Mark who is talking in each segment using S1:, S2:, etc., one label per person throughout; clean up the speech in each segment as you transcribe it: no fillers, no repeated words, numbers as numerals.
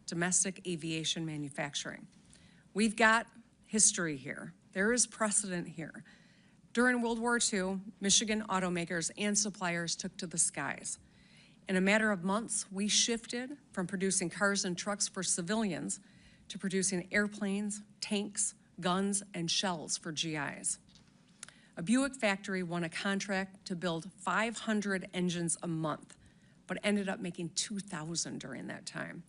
S1: domestic aviation manufacturing. We've got history here. There is precedent here. During World War II, Michigan automakers and suppliers took to the skies. In a matter of months, we shifted from producing cars and trucks for civilians to producing airplanes, tanks, guns, and shells for GIs. A Buick factory won a contract to build 500 engines a month, but ended up making 2,000 during that time.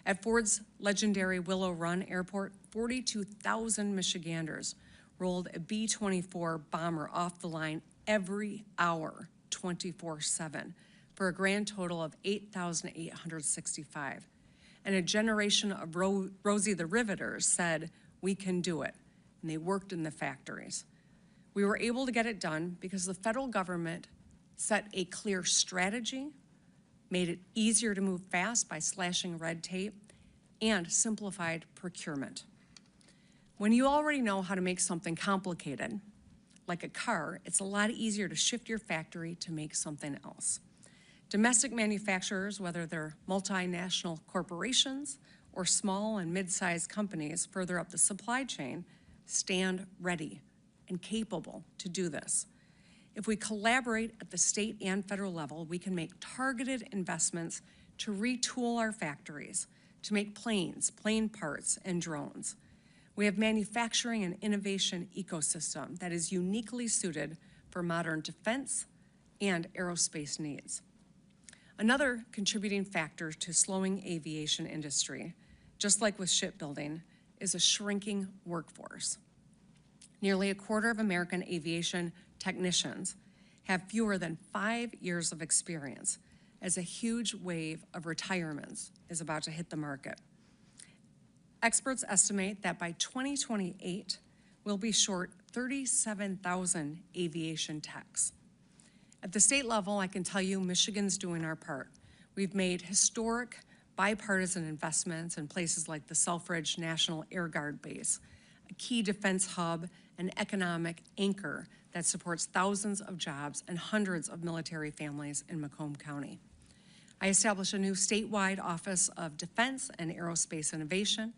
S1: At Ford's legendary Willow Run Airport, 42,000 Michiganders rolled a B-24 bomber off the line every hour, 24/7, for a grand total of 8,865. And a generation of Rosie the Riveters said, "We can do it," and they worked in the factories. We were able to get it done because the federal government set a clear strategy, made it easier to move fast by slashing red tape, and simplified procurement. When you already know how to make something complicated, like a car, it's a lot easier to shift your factory to make something else. Domestic manufacturers, whether they're multinational corporations or small and mid-sized companies further up the supply chain, stand ready and capable to do this. If we collaborate at the state and federal level, we can make targeted investments to retool our factories, to make planes, plane parts, and drones. We have manufacturing and innovation ecosystem that is uniquely suited for modern defense and aerospace needs. Another contributing factor to slowing aviation industry, just like with shipbuilding, is a shrinking workforce. Nearly a quarter of American aviation technicians have fewer than 5 years of experience, as a huge wave of retirements is about to hit the market. Experts estimate that by 2028, we'll be short 37,000 aviation techs. At the state level, I can tell you Michigan's doing our part. We've made historic bipartisan investments in places like the Selfridge National Air Guard Base, a key defense hub and economic anchor that supports thousands of jobs and hundreds of military families in Macomb County. I established a new statewide Office of Defense and Aerospace Innovation,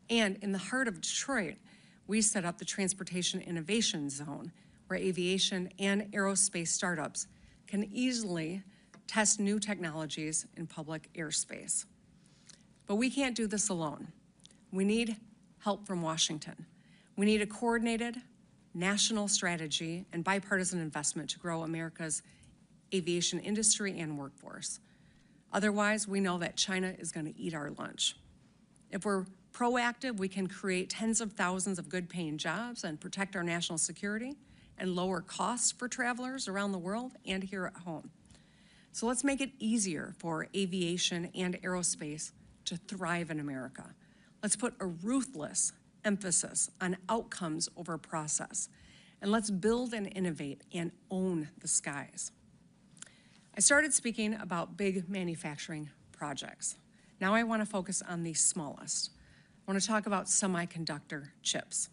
S1: and in the heart of Detroit, we set up the Transportation Innovation Zone, where aviation and aerospace startups can easily test new technologies in public airspace. But we can't do this alone. We need help from Washington. We need a coordinated national strategy and bipartisan investment to grow America's aviation industry and workforce. Otherwise, we know that China is going to eat our lunch. If we're proactive, we can create tens of thousands of good-paying jobs and protect our national security and lower costs for travelers around the world and here at home. So let's make it easier for aviation and aerospace to thrive in America. Let's put a ruthless emphasis on outcomes over process, and let's build and innovate and own the skies. I started speaking about big manufacturing projects. Now I want to focus on the smallest. I want to talk about semiconductor chips.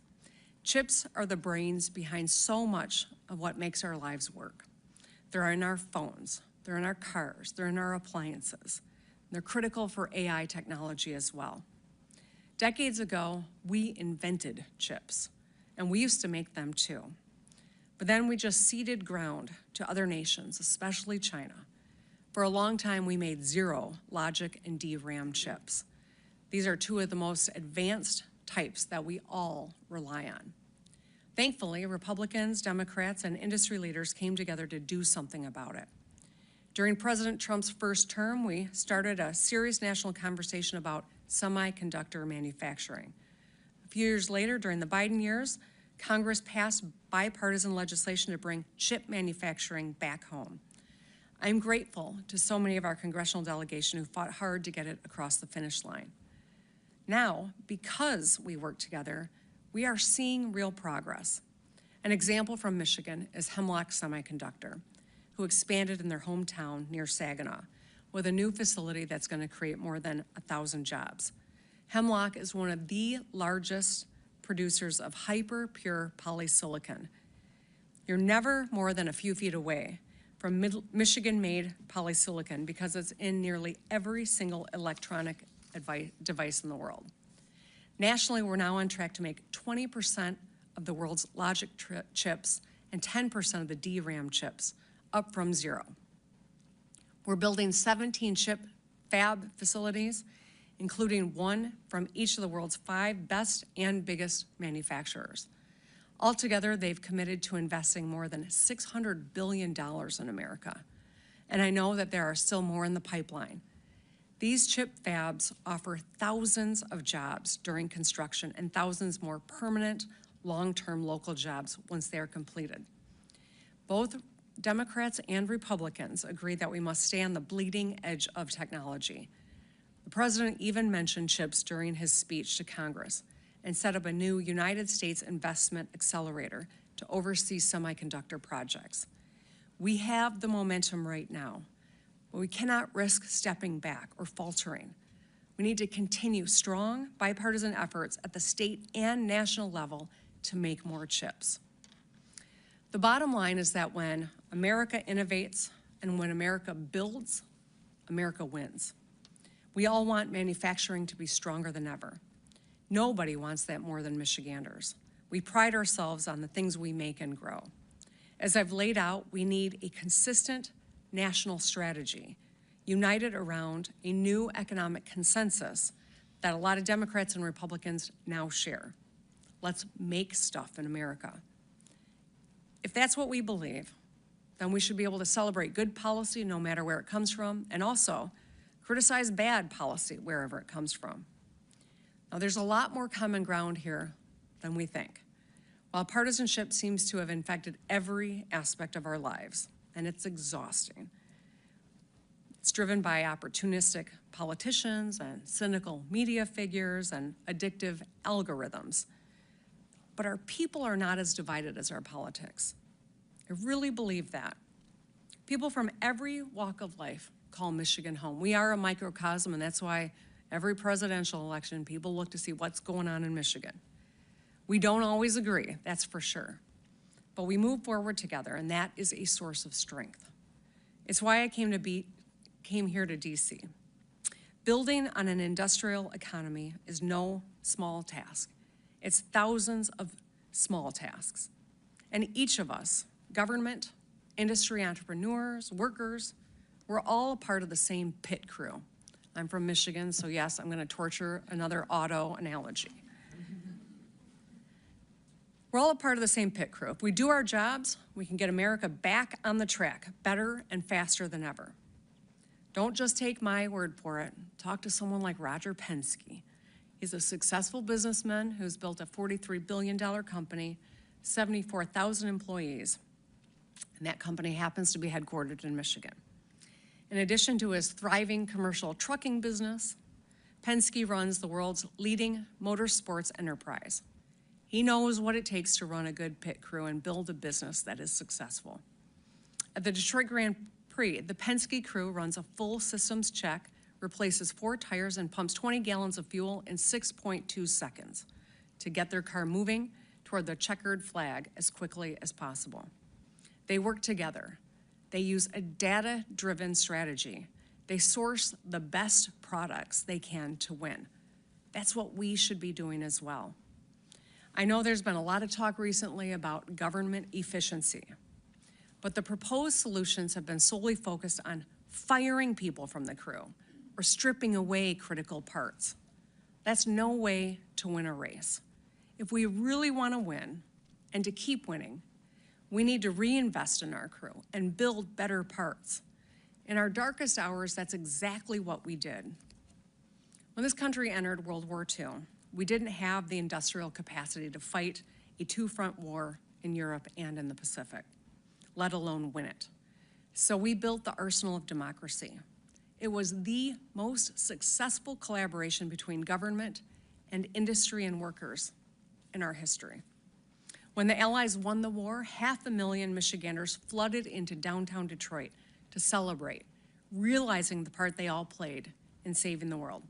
S1: Chips are the brains behind so much of what makes our lives work. They're in our phones, they're in our cars, they're in our appliances. They're critical for AI technology as well. Decades ago, we invented chips, and we used to make them too. But then we just ceded ground to other nations, especially China. For a long time, we made zero logic and DRAM chips. These are two of the most advanced types that we all rely on. Thankfully, Republicans, Democrats, and industry leaders came together to do something about it. During President Trump's first term, we started a serious national conversation about semiconductor manufacturing. A few years later, during the Biden years, Congress passed bipartisan legislation to bring chip manufacturing back home. I'm grateful to so many of our congressional delegation who fought hard to get it across the finish line. Now, because we work together, we are seeing real progress. An example from Michigan is Hemlock Semiconductor, who expanded in their hometown near Saginaw with a new facility that's going to create more than 1,000 jobs. Hemlock is one of the largest producers of hyper-pure polysilicon. You're never more than a few feet away from Michigan-made polysilicon because it's in nearly every single electronic device in the world. Nationally, we're now on track to make 20% of the world's logic chips and 10% of the DRAM chips, up from 0. We're building 17 chip fab facilities, including one from each of the world's 5 best and biggest manufacturers. Altogether, they've committed to investing more than $600 billion in America. And I know that there are still more in the pipeline. These chip fabs offer thousands of jobs during construction and thousands more permanent, long-term local jobs once they are completed. Both Democrats and Republicans agree that we must stay on the bleeding edge of technology. The president even mentioned chips during his speech to Congress and set up a new United States Investment Accelerator to oversee semiconductor projects. We have the momentum right now, but we cannot risk stepping back or faltering. We need to continue strong bipartisan efforts at the state and national level to make more chips. The bottom line is that when America innovates and when America builds, America wins. We all want manufacturing to be stronger than ever. Nobody wants that more than Michiganders. We pride ourselves on the things we make and grow. As I've laid out, we need a consistent national strategy, united around a new economic consensus that a lot of Democrats and Republicans now share. Let's make stuff in America. If that's what we believe, then we should be able to celebrate good policy no matter where it comes from, and also criticize bad policy wherever it comes from. Now, there's a lot more common ground here than we think. While partisanship seems to have infected every aspect of our lives, and it's exhausting. It's driven by opportunistic politicians and cynical media figures and addictive algorithms. But our people are not as divided as our politics. I really believe that. People from every walk of life call Michigan home. We are a microcosm, and that's why every presidential election, people look to see what's going on in Michigan. We don't always agree, that's for sure. But we move forward together, and that is a source of strength. It's why I came here to DC. Building on an industrial economy is no small task. It's thousands of small tasks. And each of us, government, industry entrepreneurs, workers, we're all a part of the same pit crew. I'm from Michigan, so yes, I'm gonna torture another auto analogy. We're all a part of the same pit crew. If we do our jobs, we can get America back on the track, better and faster than ever. Don't just take my word for it. Talk to someone like Roger Penske. He's a successful businessman who's built a $43 billion company, 74,000 employees, and that company happens to be headquartered in Michigan. In addition to his thriving commercial trucking business, Penske runs the world's leading motorsports enterprise. He knows what it takes to run a good pit crew and build a business that is successful. At the Detroit Grand Prix, the Penske crew runs a full systems check, replaces 4 tires, and pumps 20 gallons of fuel in 6.2 seconds to get their car moving toward the checkered flag as quickly as possible. They work together. They use a data-driven strategy. They source the best products they can to win. That's what we should be doing as well. I know there's been a lot of talk recently about government efficiency, but the proposed solutions have been solely focused on firing people from the crew or stripping away critical parts. That's no way to win a race. If we really want to win and to keep winning, we need to reinvest in our crew and build better parts. In our darkest hours, that's exactly what we did. When this country entered World War II, we didn't have the industrial capacity to fight a 2-front war in Europe and in the Pacific, let alone win it. So we built the arsenal of democracy. It was the most successful collaboration between government and industry and workers in our history. When the Allies won the war, 500,000 Michiganders flooded into downtown Detroit to celebrate, realizing the part they all played in saving the world.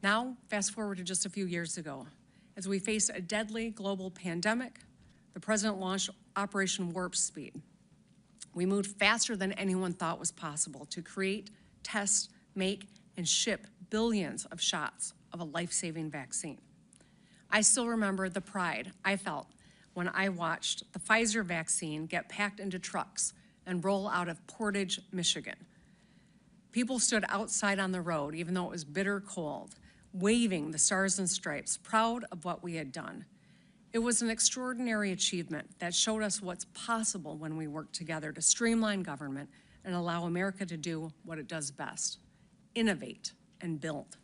S1: Now, fast forward to just a few years ago. As we faced a deadly global pandemic, the president launched Operation Warp Speed. We moved faster than anyone thought was possible to create, test, make, and ship billions of shots of a life-saving vaccine. I still remember the pride I felt when I watched the Pfizer vaccine get packed into trucks and roll out of Portage, Michigan. People stood outside on the road, even though it was bitter cold, waving the stars and stripes, proud of what we had done. It was an extraordinary achievement that showed us what's possible when we work together to streamline government and allow America to do what it does best, innovate and build.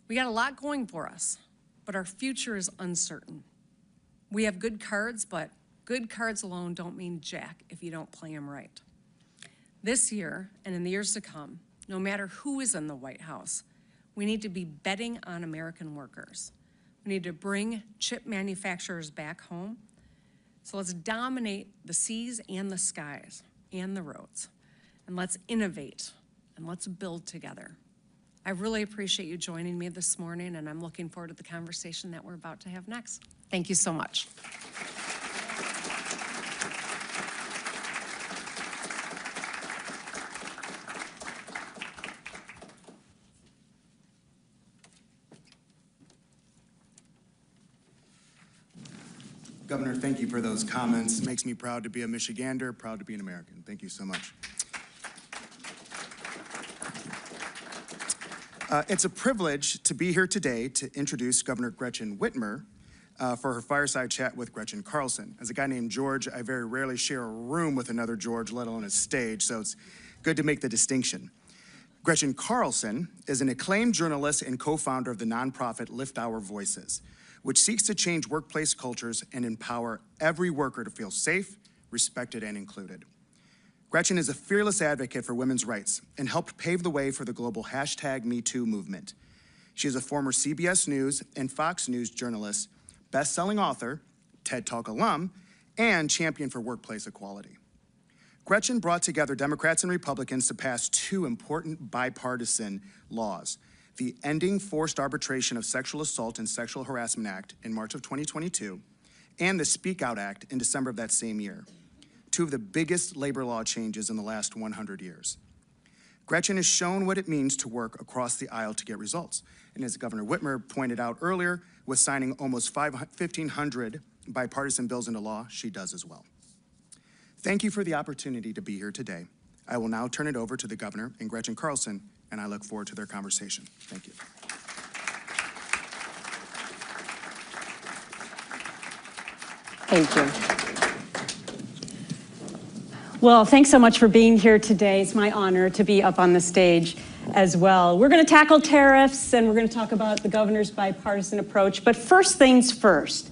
S1: We got a lot going for us, but our future is uncertain. We have good cards, but good cards alone don't mean jack if you don't play them right. This year and in the years to come, no matter who is in the White House, we need to be betting on American workers. We need to bring chip manufacturers back home. So let's dominate the seas and the skies and the roads. And let's innovate and let's build together. I really appreciate you joining me this morning, and I'm looking forward to the conversation that we're about to have next. Thank you so much.
S2: Governor, thank you for those comments. It makes me proud to be a Michigander, proud to be an American. Thank you so much. It's a privilege to be here today to introduce Governor Gretchen Whitmer for her fireside chat with Gretchen Carlson. As a guy named George, I very rarely share a room with another George, let alone a stage, so it's good to make the distinction. Gretchen Carlson is an acclaimed journalist and co-founder of the nonprofit Lift Our Voices, which seeks to change workplace cultures and empower every worker to feel safe, respected, and included. Gretchen is a fearless advocate for women's rights and helped pave the way for the global #MeToo movement. She is a former CBS News and Fox News journalist, best-selling author, TED Talk alum, and champion for workplace equality. Gretchen brought together Democrats and Republicans to pass two important bipartisan laws: the Ending Forced Arbitration of Sexual Assault and Sexual Harassment Act in March of 2022, and the Speak Out Act in December of that same year, two of the biggest labor law changes in the last 100 years. Gretchen has shown what it means to work across the aisle to get results. And as Governor Whitmer pointed out earlier, with signing almost 1,500 bipartisan bills into law, she does as well. Thank you for the opportunity to be here today. I will now turn it over to the Governor and Gretchen Carlson, and I look forward to their conversation. Thank you.
S3: Thank you. Well, thanks so much for being here today. It's my honor to be up on the stage as well. We're going to tackle tariffs, and we're going to talk about the governor's bipartisan approach. But first things first,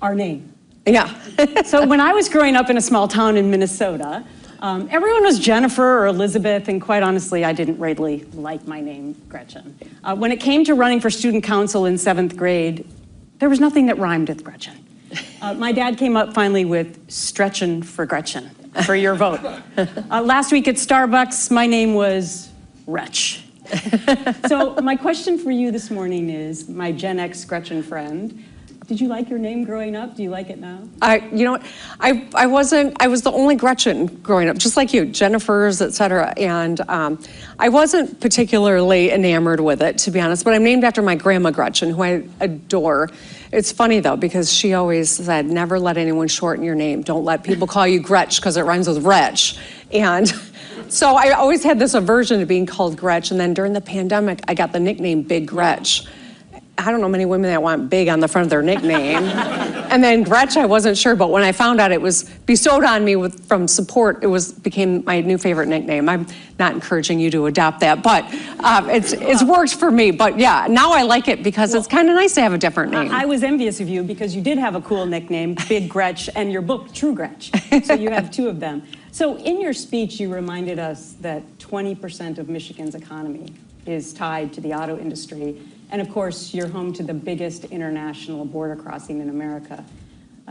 S3: our name.
S1: Yeah.
S3: So when I was growing up in a small town in Minnesota, everyone was Jennifer or Elizabeth, and quite honestly, I didn't really like my name, Gretchen. When it came to running for student council in 7th grade, there was nothing that rhymed with Gretchen. My dad came up finally with Stretchin' for Gretchen for your vote. Last week at Starbucks, my name was Wretch. So my question for you this morning is, my Gen X Gretchen friend, did you like your name growing up? Do you like it now?
S4: You know what? I was the only Gretchen growing up, just like you, Jennifer's, et cetera. And I wasn't particularly enamored with it, to be honest, but I'm named after my grandma Gretchen, who I adore. It's funny though, because she always said, never let anyone shorten your name. Don't let people call you Gretch, because it rhymes with wretch. And so I always had this aversion to being called Gretch. And then during the pandemic, I got the nickname Big Gretch. I don't know many women that want big on the front of their nickname. And then Gretch, I wasn't sure, but when I found out it was bestowed on me from support, became my new favorite nickname. I'm not encouraging you to adopt that, but it's worked for me. But yeah, now I like it because it's kind of nice to have a different name.
S3: I was envious of you because you did have a cool nickname, Big Gretch, and your book, True Gretch. So you have two of them. So in your speech, you reminded us that 20% of Michigan's economy is tied to the auto industry. And of course, you're home to the biggest international border crossing in America.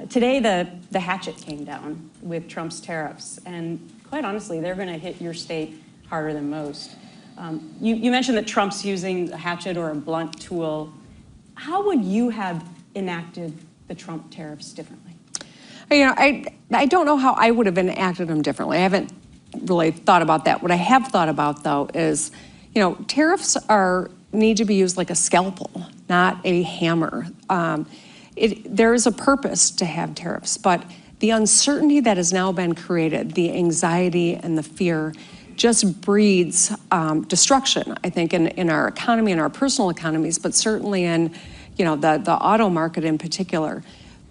S3: Today, the hatchet came down with Trump's tariffs. And quite honestly, they're going to hit your state harder than most. You mentioned that Trump's using a hatchet or a blunt tool. How would you have enacted the Trump tariffs differently?
S4: You know, I don't know how I would have enacted them differently. I haven't really thought about that. What I have thought about, though, is, you know, tariffs are need to be used like a scalpel, not a hammer. There is a purpose to have tariffs, but the uncertainty that has now been created, the anxiety and the fear, just breeds destruction, I think, in our economy, in our personal economies, but certainly in, the auto market in particular.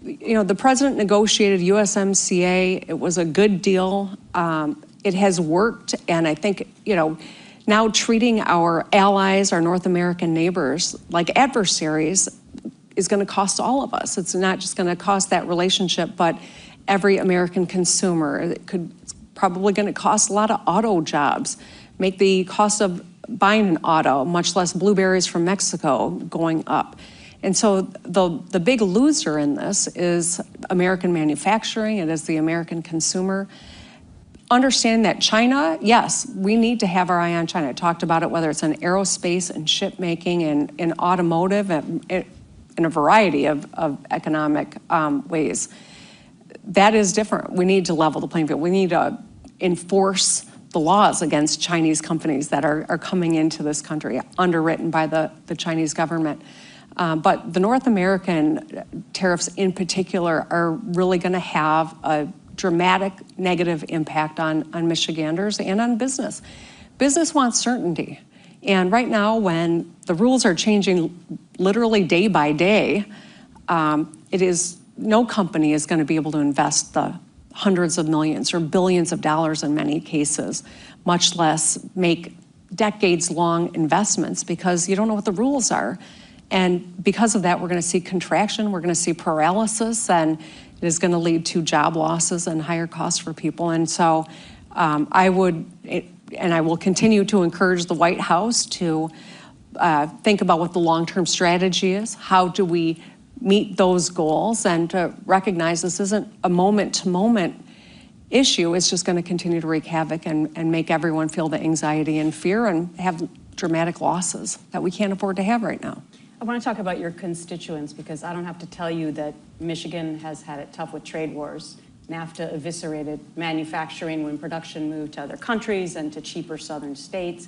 S4: The president negotiated USMCA. It was a good deal. It has worked, and I think, now treating our allies, our North American neighbors, like adversaries is going to cost all of us. It's not just going to cost that relationship, but every American consumer. It's probably going to cost a lot of auto jobs, make the cost of buying an auto, much less blueberries from Mexico, going up. And so the big loser in this is American manufacturing. It is the American consumer. Understanding that China, yes, we need to have our eye on China. I talked about it, whether it's in aerospace and ship making and in automotive and in a variety of economic ways. That is different. We need to level the playing field. We need to enforce the laws against Chinese companies that are coming into this country, underwritten by the Chinese government. But the North American tariffs in particular are really going to have a dramatic negative impact on Michiganders and on business. Business wants certainty. And right now, when the rules are changing literally day by day, no company is going to be able to invest the hundreds of millions or billions of dollars in many cases, much less make decades-long investments, because you don't know what the rules are. And because of that, we're going to see contraction, we're going to see paralysis, and it is going to lead to job losses and higher costs for people. And so I will continue to encourage the White House to think about what the long-term strategy is. How do we meet those goals, and to recognize this isn't a moment-to-moment issue. It's just going to continue to wreak havoc and make everyone feel the anxiety and fear and have dramatic losses that we can't afford to have right now.
S3: I want to talk about your constituents, because I don't have to tell you that Michigan has had it tough with trade wars. NAFTA eviscerated manufacturing when production moved to other countries and to cheaper southern states.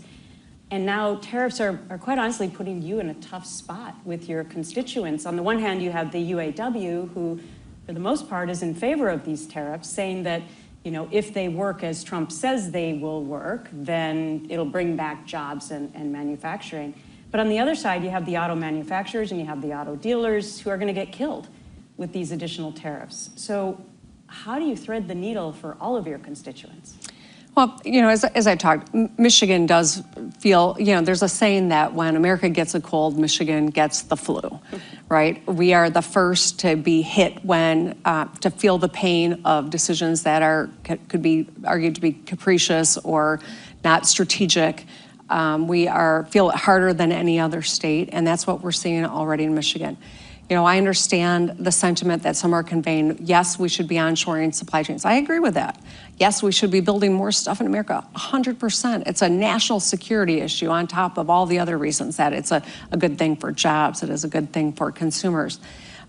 S3: And now tariffs are quite honestly putting you in a tough spot with your constituents. On the one hand, you have the UAW, who for the most part is in favor of these tariffs, saying that, if they work as Trump says they will work, then it'll bring back jobs and manufacturing. But on the other side, you have the auto manufacturers and you have the auto dealers who are going to get killed with these additional tariffs. So how do you thread the needle for all of your constituents?
S4: Well, as I talked, Michigan does feel, there's a saying that when America gets a cold, Michigan gets the flu, right? We are the first to be hit when, to feel the pain of decisions that could be argued to be capricious or not strategic. We feel it harder than any other state, and that's what we're seeing already in Michigan. I understand the sentiment that some are conveying. Yes, we should be onshoring supply chains. I agree with that. Yes, we should be building more stuff in America, 100%. It's a national security issue on top of all the other reasons that it's a good thing for jobs. It is a good thing for consumers.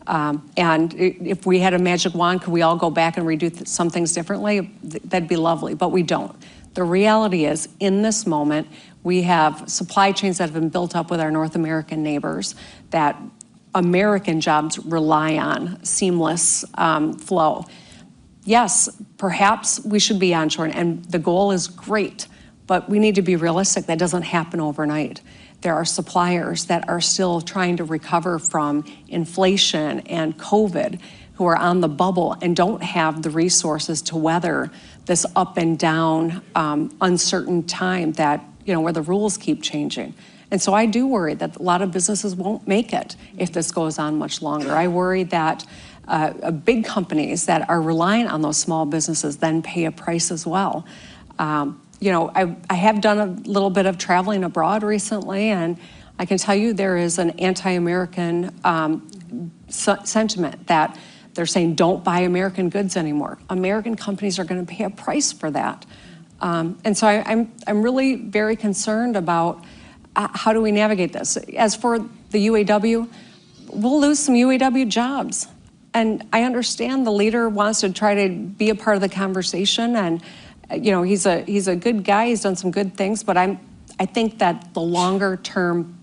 S4: And if we had a magic wand, could we all go back and redo some things differently? That'd be lovely, but we don't. The reality is, in this moment, we have supply chains that have been built up with our North American neighbors that American jobs rely on, seamless flow. Yes, perhaps we should be onshoring, and the goal is great, but we need to be realistic. That doesn't happen overnight. There are suppliers that are still trying to recover from inflation and COVID, who are on the bubble and don't have the resources to weather this up and down uncertain time that, where the rules keep changing. And so I do worry that a lot of businesses won't make it if this goes on much longer. I worry that big companies that are relying on those small businesses then pay a price as well. I have done a little bit of traveling abroad recently, and I can tell you there is an anti-American sentiment that they're saying don't buy American goods anymore. American companies are going to pay a price for that. And so I'm really very concerned about how do we navigate this. As for the UAW, we'll lose some UAW jobs. And I understand the leader wants to try to be a part of the conversation, and he's a good guy. He's done some good things, but I think that the longer term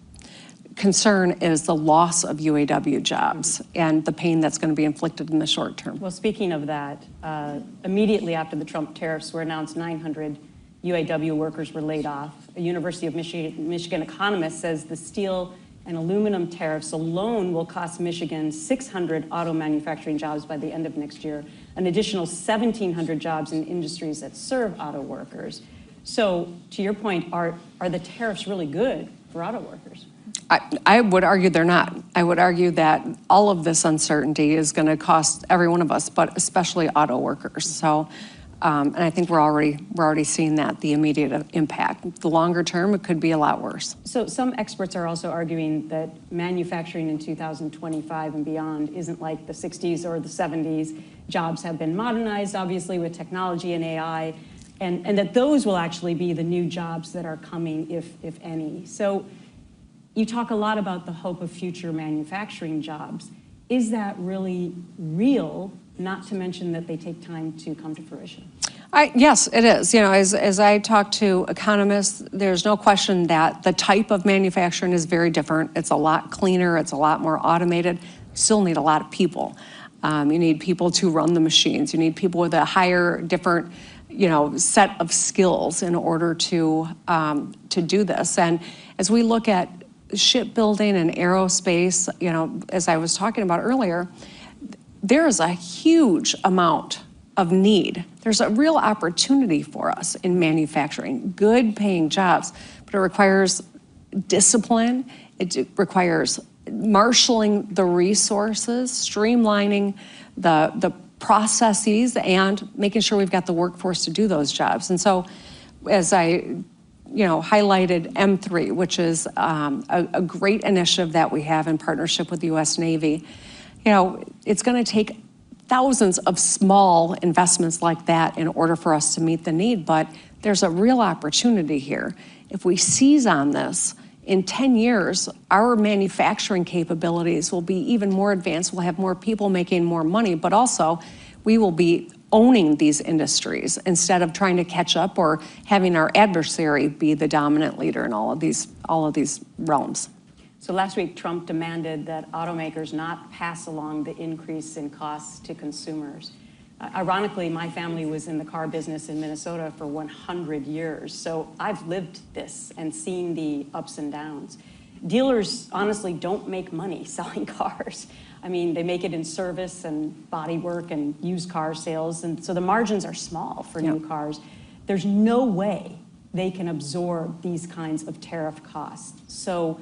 S4: concern is the loss of UAW jobs and the pain that's going to be inflicted in the short term.
S3: Well, speaking of that, immediately after the Trump tariffs were announced, 900 UAW workers were laid off. A University of Michigan economist says the steel and aluminum tariffs alone will cost Michigan 600 auto manufacturing jobs by the end of next year, an additional 1,700 jobs in industries that serve auto workers. So, to your point, are the tariffs really good for auto workers?
S4: I would argue they're not. I would argue that all of this uncertainty is going to cost every one of us, but especially auto workers. So, and I think we're already seeing that, the immediate impact. The longer term, it could be a lot worse.
S3: So some experts are also arguing that manufacturing in 2025 and beyond isn't like the 60s or the 70s. Jobs have been modernized, obviously, with technology and AI, and that those will actually be the new jobs that are coming, if any. So you talk a lot about the hope of future manufacturing jobs. Is that really real, not to mention that they take time to come to fruition?
S4: Yes, it is. You know, as I talk to economists, there's no question that the type of manufacturing is very different. It's a lot cleaner. It's a lot more automated. You still need a lot of people. You need people to run the machines. You need people with a higher, different, set of skills in order to do this. And as we look at shipbuilding and aerospace, as I was talking about earlier, there is a huge amount of need. There's a real opportunity for us in manufacturing, good paying jobs, but it requires discipline. It requires marshaling the resources, streamlining the processes, and making sure we've got the workforce to do those jobs. And so as I highlighted M3, which is a great initiative that we have in partnership with the U.S. Navy. It's going to take thousands of small investments like that in order for us to meet the need, but there's a real opportunity here. If we seize on this, in 10 years, our manufacturing capabilities will be even more advanced. We'll have more people making more money, but also we will be owning these industries instead of trying to catch up or having our adversary be the dominant leader in all of these realms.
S3: So last week, Trump demanded that automakers not pass along the increase in costs to consumers. Ironically, my family was in the car business in Minnesota for 100 years, so I've lived this and seen the ups and downs. Dealers honestly don't make money selling cars. I mean, they make it in service and body work and used car sales, and so the margins are small for new cars. There's no way they can absorb these kinds of tariff costs. So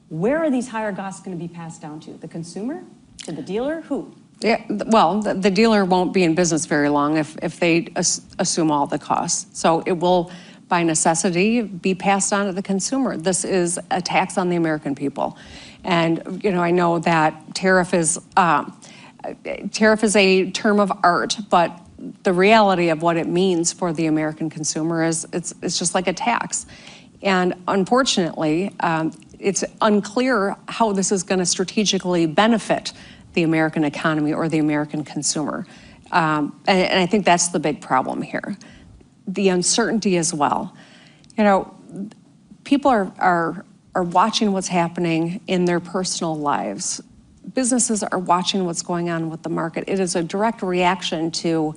S3: where are these higher costs going to be passed down to? The consumer? To the dealer? Who?
S4: Yeah, well, the dealer won't be in business very long if they assume all the costs. So it will, by necessity, be passed on to the consumer. This is a tax on the American people. And, I know that tariff is a term of art, but the reality of what it means for the American consumer is it's just like a tax. And unfortunately, it's unclear how this is going to strategically benefit the American economy or the American consumer. And I think that's the big problem here. The uncertainty as well. People are watching what's happening in their personal lives. Businesses are watching what's going on with the market. It is a direct reaction to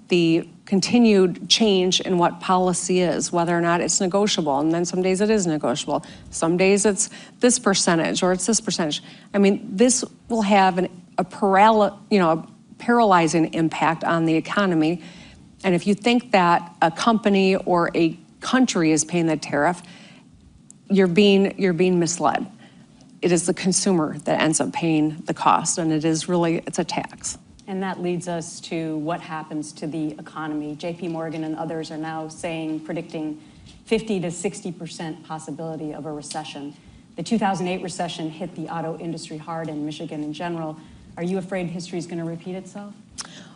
S4: the continued change in what policy is, whether or not it's negotiable. And then some days it is negotiable. Some days it's this percentage or it's this percentage. I mean, this will have a paralyzing impact on the economy. And if you think that a company or a country is paying the tariff, you're being misled. It is the consumer that ends up paying the cost, and it's a tax.
S3: And that leads us to what happens to the economy. JP Morgan and others are now predicting 50 to 60% possibility of a recession. The 2008 recession hit the auto industry hard in Michigan in general. Are you afraid history is going to repeat itself?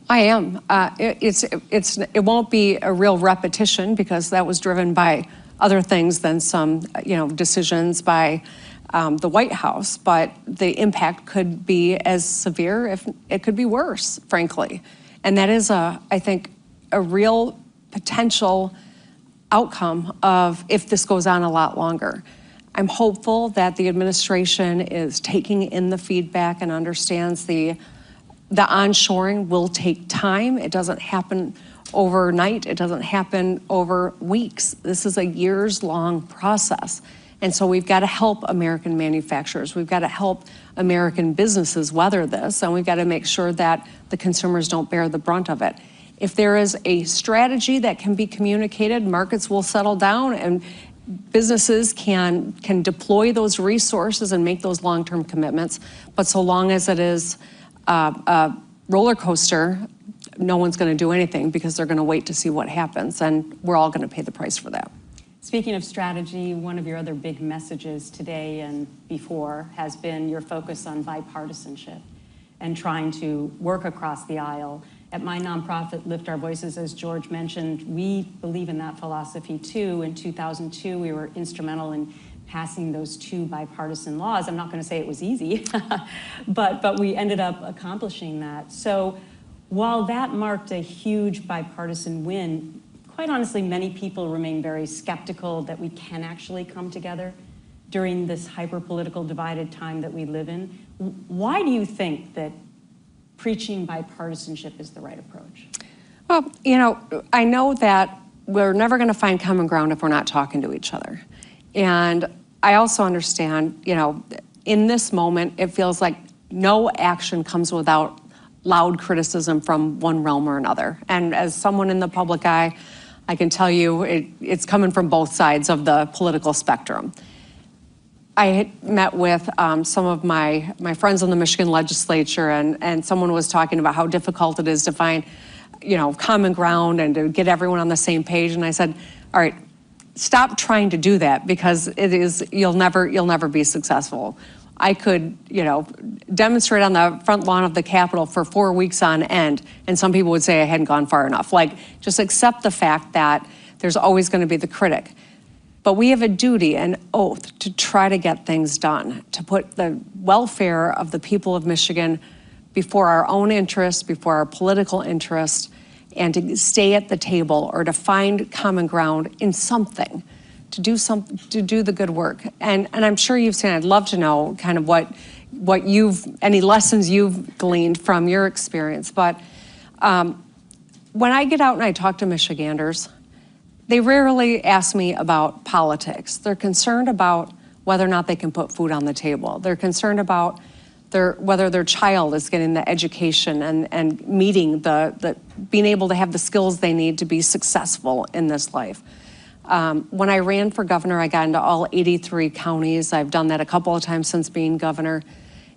S4: I am. It won't be a real repetition because that was driven by other things than some decisions by the White House, but the impact could be as severe, if it could be worse, frankly. And that is, I think, a real potential outcome of if this goes on a lot longer. I'm hopeful that the administration is taking in the feedback and understands the onshoring will take time. It doesn't happen overnight. It doesn't happen over weeks. This is a years-long process. And so we've got to help American manufacturers. We've got to help American businesses weather this, and we've got to make sure that the consumers don't bear the brunt of it. If there is a strategy that can be communicated, markets will settle down and businesses can deploy those resources and make those long-term commitments. But so long as it is a roller coaster, no one's going to do anything because they're going to wait to see what happens, and we're all going to pay the price for that.
S3: Speaking of strategy, one of your other big messages today and before has been your focus on bipartisanship and trying to work across the aisle. At my nonprofit, Lift Our Voices, as George mentioned, we believe in that philosophy too. In 2002, we were instrumental in passing those 2 bipartisan laws. I'm not going to say it was easy, but we ended up accomplishing that. So while that marked a huge bipartisan win, quite honestly, many people remain very skeptical that we can actually come together during this hyper-political divided time that we live in. Why do you think that preaching bipartisanship is the right approach?
S4: Well, you know, I know that we're never going to find common ground if we're not talking to each other. And I also understand, you know, in this moment, it feels like no action comes without loud criticism from one realm or another. And as someone in the public eye, I can tell you it's coming from both sides of the political spectrum. I had met with some of my friends in the Michigan legislature, and someone was talking about how difficult it is to find, you know, common ground and to get everyone on the same page. And I said, all right, stop trying to do that, because you'll never be successful. I could, you know, demonstrate on the front lawn of the Capitol for 4 weeks on end, and some people would say I hadn't gone far enough. Like, just accept the fact that there's always going to be the critic. But we have a duty and oath to try to get things done, to put the welfare of the people of Michigan before our own interests, before our political interests, and to stay at the table or to find common ground in something. To do the good work. And I'm sure you've seen, I'd love to know kind of any lessons you've gleaned from your experience. But when I get out and I talk to Michiganders, they rarely ask me about politics. They're concerned about whether or not they can put food on the table. They're concerned about whether their child is getting the education and meeting being able to have the skills they need to be successful in this life. When I ran for governor, I got into all 83 counties. I've done that a couple of times since being governor.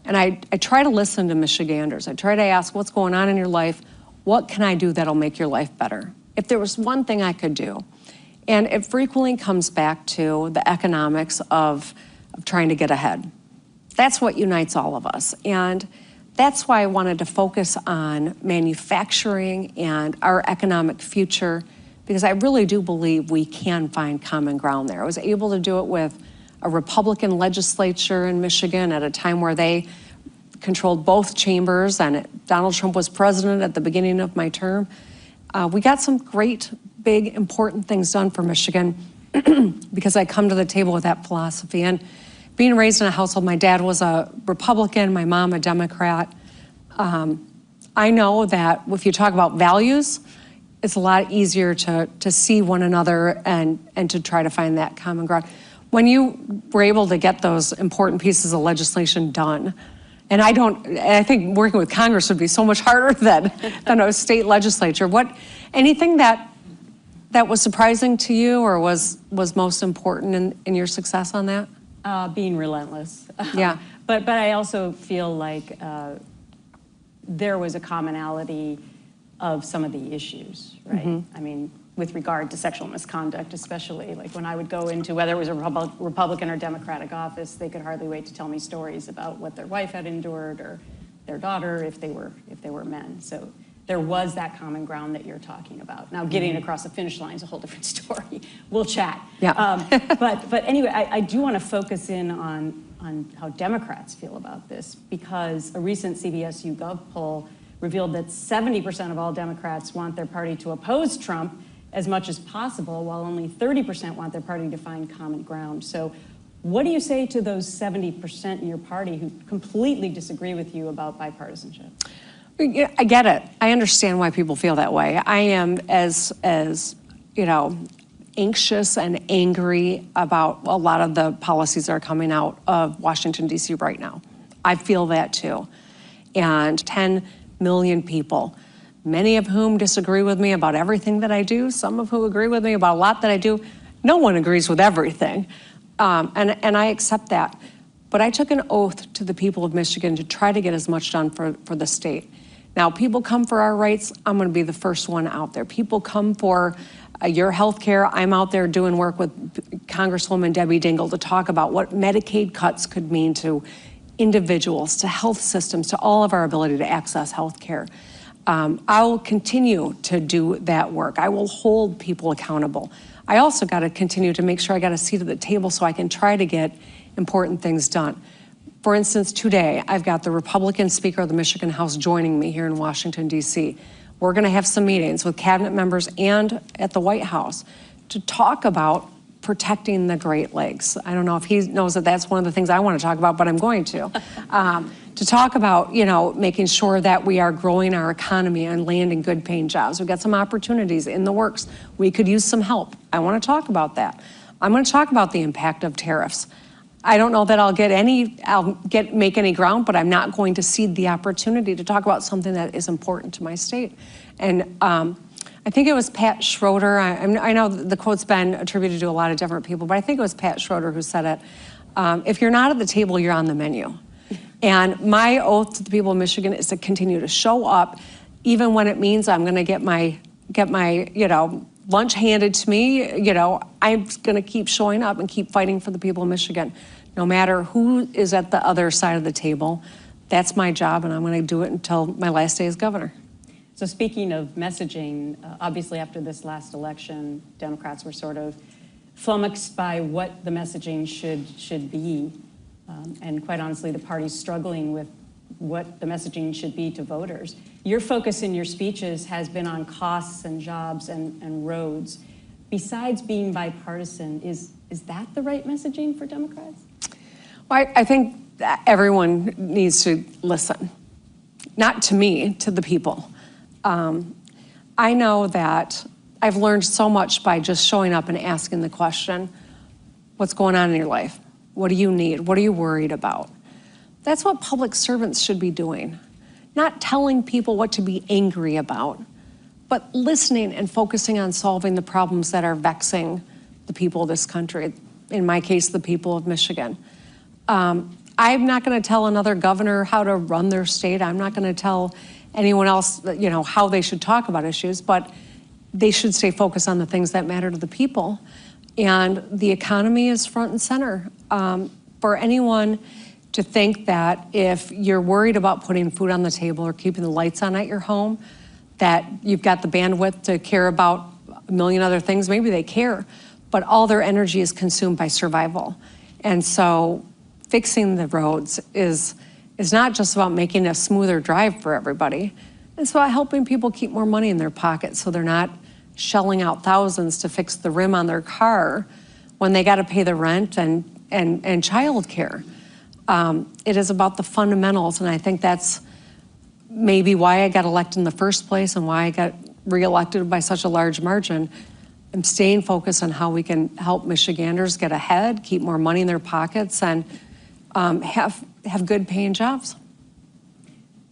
S4: And I try to listen to Michiganders. I try to ask, what's going on in your life? What can I do that'll make your life better? If there was one thing I could do. And it frequently comes back to the economics of trying to get ahead. That's what unites all of us. And that's why I wanted to focus on manufacturing and our economic future, because I really do believe we can find common ground there. I was able to do it with a Republican legislature in Michigan at a time where they controlled both chambers, and Donald Trump was president at the beginning of my term. We got some great, big, important things done for Michigan because I come to the table with that philosophy. And being raised in a household, my dad was a Republican, my mom a Democrat. I know that if you talk about values, it's a lot easier to see one another and to try to find that common ground. When you were able to get those important pieces of legislation done, and I think working with Congress would be so much harder than a state legislature. Anything that was surprising to you or was most important in your success on that?
S3: Being relentless.
S4: Yeah.
S3: But I also feel like there was a commonality of some of the issues, right? Mm-hmm. I mean, with regard to sexual misconduct, especially, like when I would go into whether it was a Republican or Democratic office, they could hardly wait to tell me stories about what their wife had endured or their daughter if they were men. So there was that common ground that you're talking about. Now, getting across the finish line is a whole different story. We'll chat.
S4: Yeah.
S3: But anyway, I do want to focus in on how Democrats feel about this, because a recent CBS YouGov poll revealed that 70% of all Democrats want their party to oppose Trump as much as possible, while only 30% want their party to find common ground. So What do you say to those 70% in your party who completely disagree with you about bipartisanship?
S4: Yeah, I get it. I understand why people feel that way. I am as anxious and angry about a lot of the policies that are coming out of Washington, D.C. right now. I feel that too. And 10 million people, many of whom disagree with me about everything that I do, some of whom agree with me about a lot that I do. No one agrees with everything. And I accept that. But I took an oath to the people of Michigan to try to get as much done for the state. Now, people come for our rights, I'm gonna be the first one out there. People come for your health care, I'm out there doing work with Congresswoman Debbie Dingell to talk about what Medicaid cuts could mean to individuals, to health systems, to all of our ability to access health care. I will continue to do that work. I will hold people accountable. I also gotta continue to make sure I got a seat at the table so I can try to get important things done. For instance, today, I've got the Republican Speaker of the Michigan House joining me here in Washington, D.C. We're gonna have some meetings with cabinet members and at the White House to talk about protecting the Great Lakes. I don't know if he knows that that's one of the things I want to talk about, but I'm going to. To talk about, making sure that we are growing our economy and landing good paying jobs. We've got some opportunities in the works. We could use some help. I want to talk about that. I'm going to talk about the impact of tariffs. I don't know that I'll make any ground, but I'm not going to cede the opportunity to talk about something that is important to my state. And I think it was Pat Schroeder. I know the quote's been attributed to a lot of different people, but I think it was Pat Schroeder who said it. If you're not at the table, you're on the menu. And my oath to the people of Michigan is to continue to show up, even when it means I'm going to get my lunch handed to me. I'm going to keep showing up and keep fighting for the people of Michigan, no matter who is at the other side of the table. That's my job, and I'm going to do it until my last day as governor.
S3: So speaking of messaging, obviously after this last election, Democrats were sort of flummoxed by what the messaging should be. And quite honestly, the party's struggling with what the messaging should be to voters. Your focus in your speeches has been on costs and jobs and roads. Besides being bipartisan, is that the right messaging for Democrats?
S4: Well, I think that everyone needs to listen. Not to me, to the people. I know that I've learned so much by just showing up and asking the question, what's going on in your life? What do you need? What are you worried about? That's what public servants should be doing. Not telling people what to be angry about, but listening and focusing on solving the problems that are vexing the people of this country, in my case, the people of Michigan. I'm not gonna tell another governor how to run their state. I'm not gonna tell anyone else, how they should talk about issues, but they should stay focused on the things that matter to the people. And the economy is front and center. For anyone to think that if you're worried about putting food on the table or keeping the lights on at your home, that you've got the bandwidth to care about a million other things, maybe they care, but all their energy is consumed by survival. And so fixing the roads is not just about making a smoother drive for everybody. It's about helping people keep more money in their pocket so they're not shelling out thousands to fix the rim on their car when they got to pay the rent and childcare. It is about the fundamentals, and I think that's maybe why I got elected in the first place and why I got reelected by such a large margin. I'm staying focused on how we can help Michiganders get ahead, keep more money in their pockets, and have good paying jobs.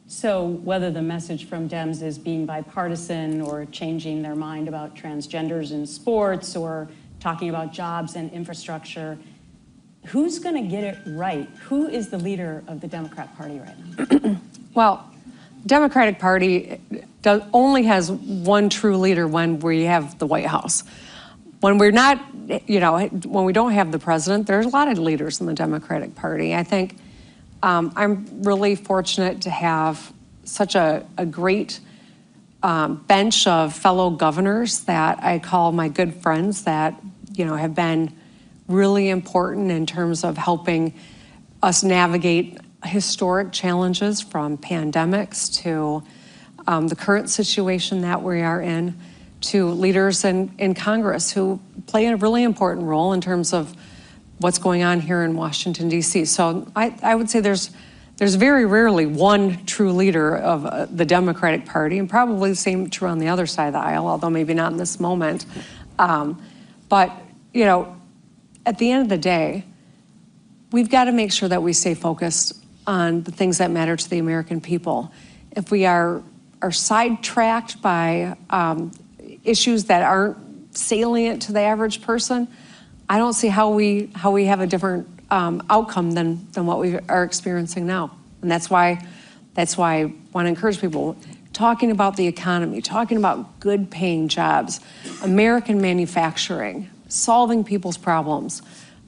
S3: So whether the message from Dems is being bipartisan or changing their mind about transgenders in sports or talking about jobs and infrastructure, who's going to get it right? Who is the leader of the Democrat Party right now?
S4: Well, the Democratic Party only has one true leader when we have the White House. When we're not, when we don't have the president, there's a lot of leaders in the Democratic Party. I think I'm really fortunate to have such a great bench of fellow governors that I call my good friends that, have been really important in terms of helping us navigate historic challenges from pandemics to the current situation that we are in, to leaders in Congress who play a really important role in terms of what's going on here in Washington, D.C. So I would say there's very rarely one true leader of the Democratic Party, and probably the same true on the other side of the aisle, although maybe not in this moment. But, you know, at the end of the day, we've got to make sure that we stay focused on the things that matter to the American people. If we are sidetracked by issues that aren't salient to the average person, I don't see how we have a different outcome than what we are experiencing now. And that's why I want to encourage people, talking about the economy, talking about good paying jobs, American manufacturing, solving people's problems.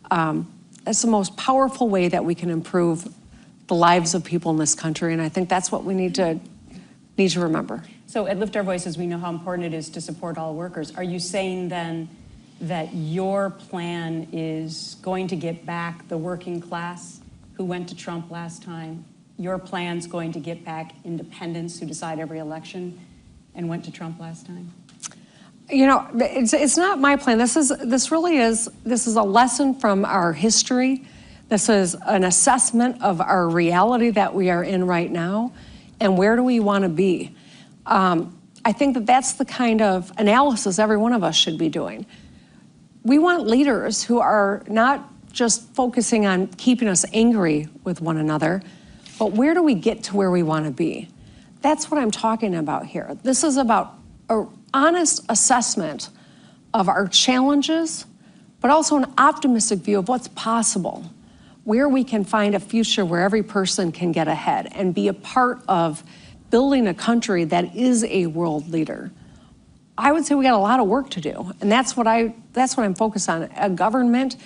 S4: That's the most powerful way that we can improve the lives of people in this country. And I think that's what we need to remember.
S3: So at Lift Our Voices, we know how important it is to support all workers. Are you saying then that your plan is going to get back the working class who went to Trump last time? Your plan's going to get back independents who decide every election and went to Trump last time?
S4: You know, it's not my plan. This is a lesson from our history. This is an assessment of our reality that we are in right now, and where do we want to be? I think that that's the kind of analysis every one of us should be doing. We want leaders who are not just focusing on keeping us angry with one another, but where do we get to where we want to be? That's what I'm talking about here. This is about an honest assessment of our challenges, but also an optimistic view of what's possible, where we can find a future where every person can get ahead and be a part of building a country that is a world leader. I would say we got a lot of work to do, and that's what I'm focused on. A government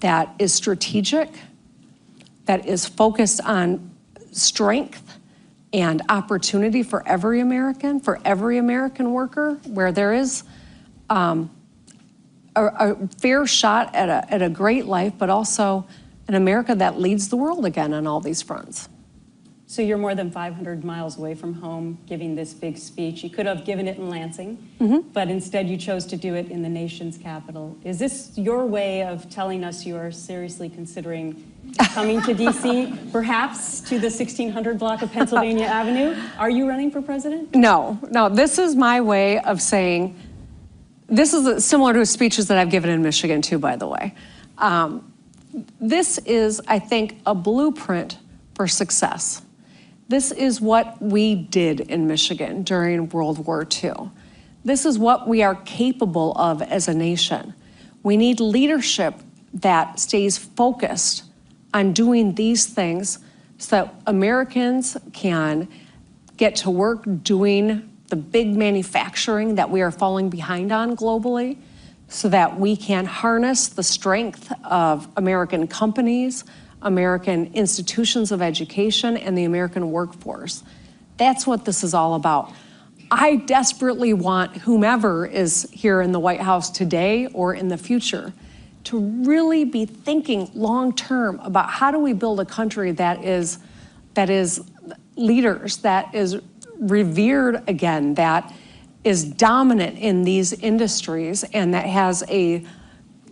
S4: that is strategic, that is focused on strength and opportunity for every American worker, where there is a fair shot at a great life, but also an America that leads the world again on all these fronts.
S3: So you're more than 500 miles away from home giving this big speech. You could have given it in Lansing, but instead you chose to do it in the nation's capital. Is this your way of telling us you are seriously considering coming to D.C., perhaps to the 1600 block of Pennsylvania Avenue? Are you running for president?
S4: No, this is my way of saying, this is similar to speeches that I've given in Michigan too, by the way. This is, I think, a blueprint for success. This is what we did in Michigan during World War II. This is what we are capable of as a nation. We need leadership that stays focused on doing these things so that Americans can get to work doing the big manufacturing that we are falling behind on globally, so that we can harness the strength of American companies, American institutions of education, and the American workforce. That's what this is all about. I desperately want whomever is here in the White House today or in the future to really be thinking long-term about how do we build a country that is leaders, that is revered again, that is dominant in these industries, and that has a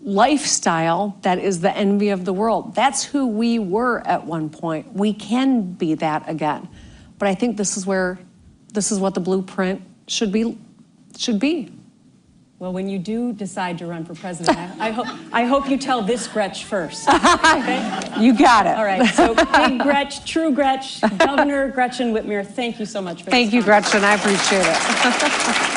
S4: lifestyle that is the envy of the world. That's who we were at one point. We can be that again. But I think this is what the blueprint should be.
S3: Well, when you do decide to run for president, I hope you tell this Gretch first. Okay?
S4: You got it.
S3: All right, so big Gretch, true Gretch, Governor Gretchen Whitmer, thank you so much for this.
S4: Thank you, Gretchen. I appreciate it.